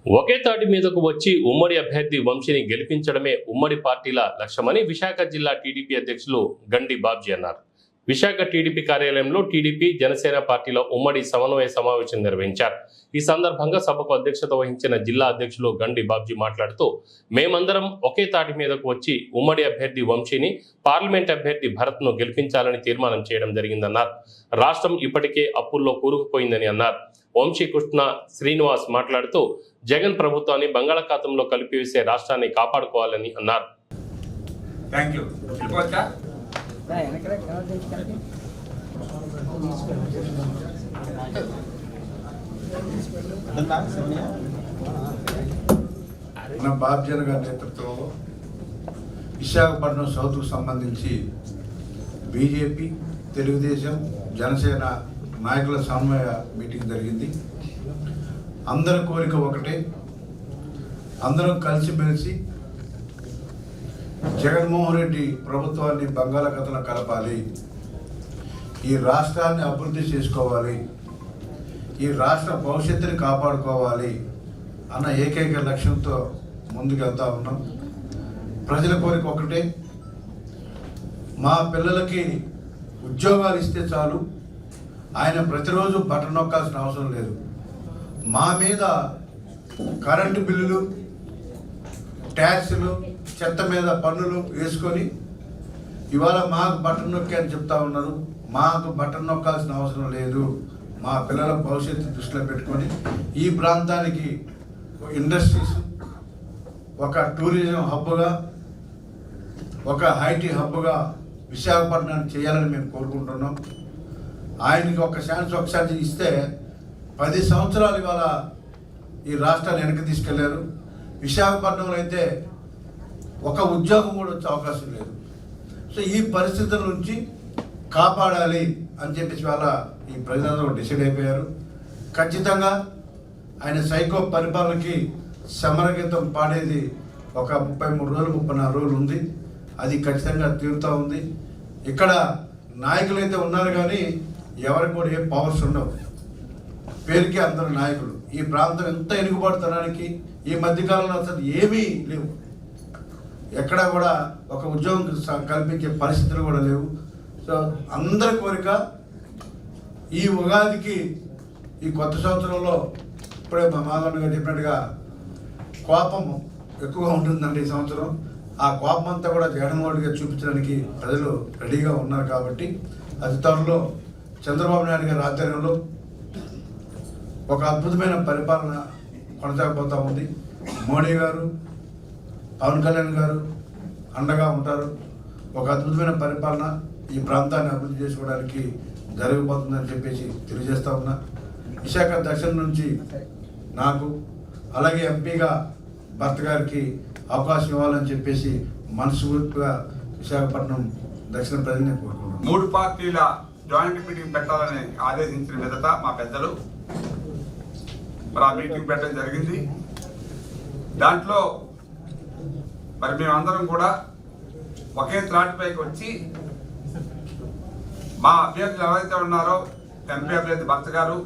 ఒకే తాటి మీదకు వచ్చి ఉమ్మడి అభ్యర్థి వంశీని గెలిపించడమే ఉమ్మడి పార్టీల లక్ష్యమని విశాఖ జిల్లా టీడీపీ అధ్యక్షులు గండి బాబ్జీ అన్నారు. విశాఖ టీడీపీ కార్యాలయంలో టీడీపీ జనసేన పార్టీల ఉమ్మడి సమన్వయ సమావేశం నిర్వహించారు. ఈ సందర్భంగా సభకు అధ్యక్షత వహించిన జిల్లా అధ్యక్షులు గండి బాబ్జీ మాట్లాడుతూ, మేమందరం ఒకే తాటి మీదకు వచ్చి ఉమ్మడి అభ్యర్థి వంశీని, పార్లమెంట్ అభ్యర్థి భరత్ను గెలిపించాలని తీర్మానం చేయడం జరిగిందన్నారు. రాష్ట్రం ఇప్పటికే అప్పుల్లో కూరుకుపోయిందని అన్నారు. వంశీ కృష్ణ శ్రీనివాస్ మాట్లాడుతూ, జగన్ ప్రభుత్వాన్ని బంగాళాఖాతంలో కలిపివేసే రాష్ట్రాన్ని కాపాడుకోవాలని అన్నారు. మన బాబ్జీ గారి నేతృత్వంలో విశాఖపట్నం సౌత్కు సంబంధించి బీజేపీ, తెలుగుదేశం, జనసేన నాయకుల సమన్వయ మీటింగ్ జరిగింది. అందరి కోరిక ఒకటే, అందరం కలిసిమెలిసి జగన్మోహన్ రెడ్డి ప్రభుత్వాన్ని బంగాళాఖాతంలో కలపాలి, ఈ రాష్ట్రాన్ని అభివృద్ధి చేసుకోవాలి, ఈ రాష్ట్ర భవిష్యత్తుని కాపాడుకోవాలి అన్న ఏకైక లక్ష్యంతో ముందుకెళ్తా ఉన్నాం. ప్రజల కోరిక ఒకటే, మా పిల్లలకి ఉద్యోగాలు ఇస్తే చాలు, ఆయన ప్రతిరోజు బటన్ నొక్కాల్సిన అవసరం లేదు. మా మీద కరెంటు బిల్లులు, ట్యాక్సులు, చెత్త మీద పన్నులు వేసుకొని ఇవాళ మాకు బటన్ నొక్కి అని చెప్తా ఉన్నారు. మాకు బటన్ నొక్కాల్సిన అవసరం లేదు. మా పిల్లల భవిష్యత్తు దృష్టిలో పెట్టుకొని ఈ ప్రాంతానికి ఇండస్ట్రీస్, ఒక టూరిజం హబ్గా, ఒక ఐటీ హబ్గా విశాఖపట్నాన్ని చేయాలని మేము కోరుకుంటున్నాం. ఆయనకి ఒక ఛాన్స్ ఒకసారి ఇస్తే 10 సంవత్సరాలు ఇవాళ ఈ రాష్ట్రాన్ని వెనక్కి తీసుకెళ్లారు. విశాఖపట్నంలో అయితే ఒక ఉద్యోగం కూడా వచ్చే అవకాశం లేదు. సో ఈ పరిస్థితుల నుంచి కాపాడాలి అని చెప్పేసి వాళ్ళ ఈ ప్రజలందరూ డిసైడ్ అయిపోయారు. ఖచ్చితంగా ఆయన సైకో పరిపాలనకి సమరగీతం పాడేది ఒక 33 రోజులు 34 రోజులు ఉంది. అది ఖచ్చితంగా తీరుతూ ఉంది. ఇక్కడ నాయకులు అయితే ఉన్నారు కానీ ఎవరికి కూడా ఏ పవర్స్ ఉండవు. పేరుకి అందరు నాయకులు. ఈ ప్రాంతం ఎంత ఎనుగుబడుతనానికి ఈ మధ్యకాలంలో అసలు ఏమీ లేవు. ఎక్కడా కూడా ఒక ఉద్యోగం కల్పించే పరిస్థితులు కూడా లేవు. సో అందరి కోరిక ఈ ఉగాదికి, ఈ కొత్త సంవత్సరంలో ఇప్పుడే మా మాధవన్ గారు చెప్పినట్టుగా కోపం ఎక్కువగా ఉంటుందండి ఈ సంవత్సరం. ఆ కోపం అంతా కూడా జగన్మోహన్ గారు చూపించడానికి ప్రజలు రెడీగా ఉన్నారు. కాబట్టి అతి త్వరలో చంద్రబాబు నాయుడు గారి ఆధ్వర్యంలో ఒక అద్భుతమైన పరిపాలన కొనసాగబోతూ ఉంది. మోడీ గారు, పవన్ కళ్యాణ్ గారు అండగా ఉంటారు. ఒక అద్భుతమైన పరిపాలన ఈ ప్రాంతాన్ని అభివృద్ధి చేసుకోవడానికి జరగబోతుందని చెప్పేసి తెలియజేస్తా ఉన్నా. విశాఖ దక్షిణ నుంచి నాకు, అలాగే ఎంపీగా భర్త గారికి అవకాశం ఇవ్వాలని చెప్పేసి మనస్ఫూర్తిగా విశాఖపట్నం దక్షిణ ప్రజల్ని కోరుకుంటున్నాను. 3 పార్టీల జాయింట్ మీటింగ్ పెట్టాలని ఆదేశించిన మీదట మా పెద్దలు మరి ఆ మీటింగ్ పెట్టడం జరిగింది. దాంట్లో మరి మేమందరం కూడా ఒకే త్రాటిపైకి వచ్చి మా అభ్యర్థులు ఎవరైతే ఉన్నారో ఎంపీ అభ్యర్థి భర్త గారు,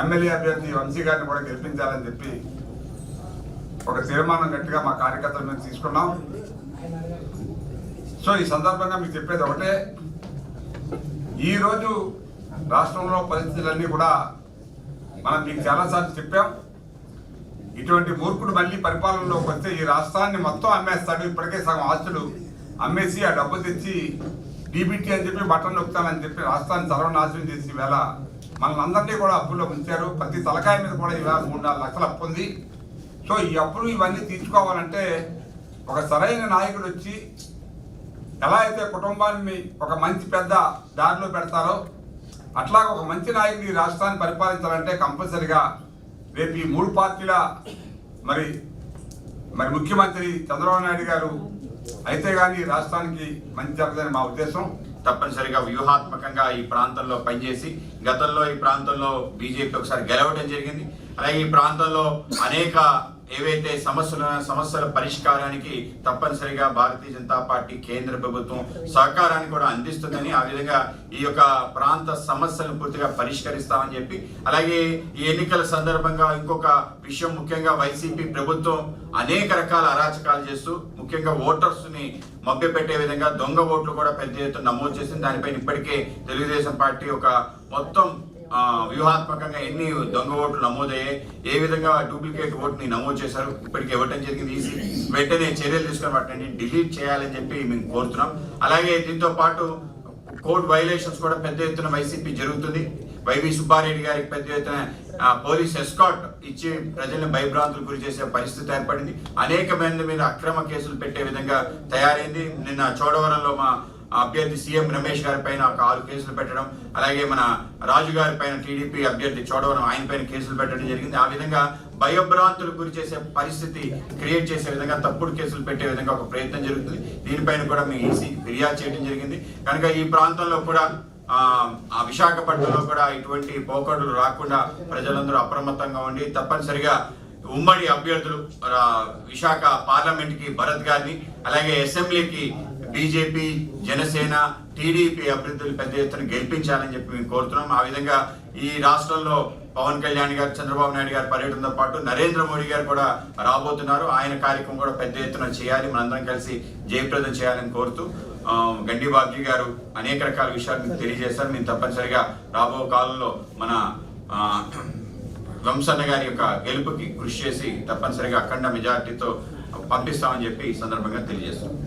ఎమ్మెల్యే అభ్యర్థి వంశీ గారిని కూడా గెలిపించాలని చెప్పి ఒక తీర్మానం గట్టిగా మా కార్యకర్తల మీద తీసుకున్నాం. సో ఈ సందర్భంగా మీకు చెప్పేది ఒకటే, ఈరోజు రాష్ట్రంలో పరిస్థితులన్నీ కూడా మనం మీకు చాలాసార్లు చెప్పాం. ఇటువంటి మూర్ఖుడు మళ్ళీ పరిపాలనలోకి వస్తే ఈ రాష్ట్రాన్ని మొత్తం అమ్మేస్తాడు. ఇప్పటికే సగం ఆస్తులు అమ్మేసి ఆ డబ్బు తెచ్చి డీబీటీ అని చెప్పి బటన్ నొక్కుతానని చెప్పి రాష్ట్రాన్ని సర్వనాశనం చేసి ఈవేళ మనల్ని అందరినీ కూడా అప్పుల్లో ఉంచారు. ప్రతి తలకాయ మీద కూడా ఈవేళ 3-4 లక్షలు అప్పు ఉంది. సో ఈ అప్పులు ఇవన్నీ తీర్చుకోవాలంటే ఒక సరైన నాయకుడు వచ్చి ఎలా అయితే కుటుంబాన్ని ఒక మంచి పెద్ద దారిలో పెడతారో అట్లాగే ఒక మంచి నాయకుడు ఈ రాష్ట్రాన్ని పరిపాలించాలంటే కంపల్సరిగా రేపు ఈ 3 పార్టీల మరి ముఖ్యమంత్రి చంద్రబాబు నాయుడు గారు అయితే కానీ రాష్ట్రానికి మంచి జరగదని మా ఉద్దేశం. తప్పనిసరిగా వ్యూహాత్మకంగా ఈ ప్రాంతంలో పనిచేసి గతంలో ఈ ప్రాంతంలో బీజేపీ ఒకసారి గెలవడం జరిగింది. అలాగే ఈ ప్రాంతంలో అనేక ఏవైతే సమస్యల పరిష్కారానికి తప్పనిసరిగా భారతీయ జనతా పార్టీ కేంద్ర ప్రభుత్వం సహకారాన్ని కూడా అందిస్తుందని, ఆ విధంగా ఈ యొక్క ప్రాంత సమస్యలను పూర్తిగా పరిష్కరిస్తామని చెప్పి, అలాగే ఈ ఎన్నికల సందర్భంగా ఇంకొక విషయం, ముఖ్యంగా వైసీపీ ప్రభుత్వం అనేక రకాల అరాచకాలు చేస్తూ ముఖ్యంగా ఓటర్స్ ని మభ్యపెట్టే విధంగా దొంగ ఓట్లు కూడా పెద్ద ఎత్తున నమోదు చేసింది. దానిపైన ఇప్పటికే తెలుగుదేశం పార్టీ ఒక మొత్తం వ్యూహాత్మకంగా ఎన్ని దొంగ ఓట్లు నమోదయ్యాయి, ఏ విధంగా డూప్లికేట్ ఓట్ని నమోదు చేశారు, ఇప్పటికే ఇవ్వటం జరిగింది. ఈసీ వెంటనే చర్యలు తీసుకొని వాటిని డిలీట్ చేయాలని చెప్పి మేము కోరుతున్నాం. అలాగే దీంతో పాటు కోడ్ వైలేషన్స్ కూడా పెద్ద ఎత్తున వైసీపీ జరుగుతుంది. వైవి సుబ్బారెడ్డి గారికి పెద్ద ఎత్తున పోలీస్ ఎస్కాట్ ఇచ్చి ప్రజల్ని భయభ్రాంతులు గురి చేసే పరిస్థితి ఏర్పడింది. అనేక మంది మీద అక్రమ కేసులు పెట్టే విధంగా తయారైంది. నిన్న చోడవరంలో మా అభ్యర్థి సీఎం రమేష్ గారి పైన ఒక 6 కేసులు పెట్టడం, అలాగే మన రాజు గారి పైన టీడీపీ అభ్యర్థి చోడవరం ఆయన పైన కేసులు పెట్టడం జరిగింది. ఆ విధంగా భయభ్రాంతులకు గురి చేసే పరిస్థితి క్రియేట్ చేసే విధంగా తప్పుడు కేసులు పెట్టే విధంగా ఒక ప్రయత్నం జరుగుతుంది. దీనిపైన కూడా మేము ఈసీ ఫిర్యాదు చేయడం జరిగింది. కనుక ఈ ప్రాంతంలో కూడా ఆ విశాఖపట్నంలో కూడా ఇటువంటి పోకడలు రాకుండా ప్రజలందరూ అప్రమత్తంగా ఉండి తప్పనిసరిగా ఉమ్మడి అభ్యర్థులు విశాఖ పార్లమెంట్ కి భరత్ గారిని, అలాగే అసెంబ్లీకి బీజేపీ, జనసేన, టీడీపీ అభ్యర్థులు పెద్ద ఎత్తున గెలిపించాలని చెప్పి మేము కోరుతున్నాం. ఆ విధంగా ఈ రాష్ట్రంలో పవన్ కళ్యాణ్ గారు, చంద్రబాబు నాయుడు గారి పర్యటనతో పాటు నరేంద్ర మోడీ గారు కూడా రాబోతున్నారు. ఆయన కార్యక్రమం కూడా పెద్ద ఎత్తున చేయాలి, మనందరం కలిసి జయప్రదం చేయాలని కోరుతూ గండి బాబ్జీ గారు అనేక రకాల విషయాలు మీకు తెలియజేస్తారు. మేము తప్పనిసరిగా రాబో కాలంలో మన వంశన్న గారి యొక్క గెలుపుకి కృషి చేసి తప్పనిసరిగా అఖండ మెజార్టీతో పంపిస్తామని చెప్పి ఈ సందర్భంగా తెలియజేస్తాం.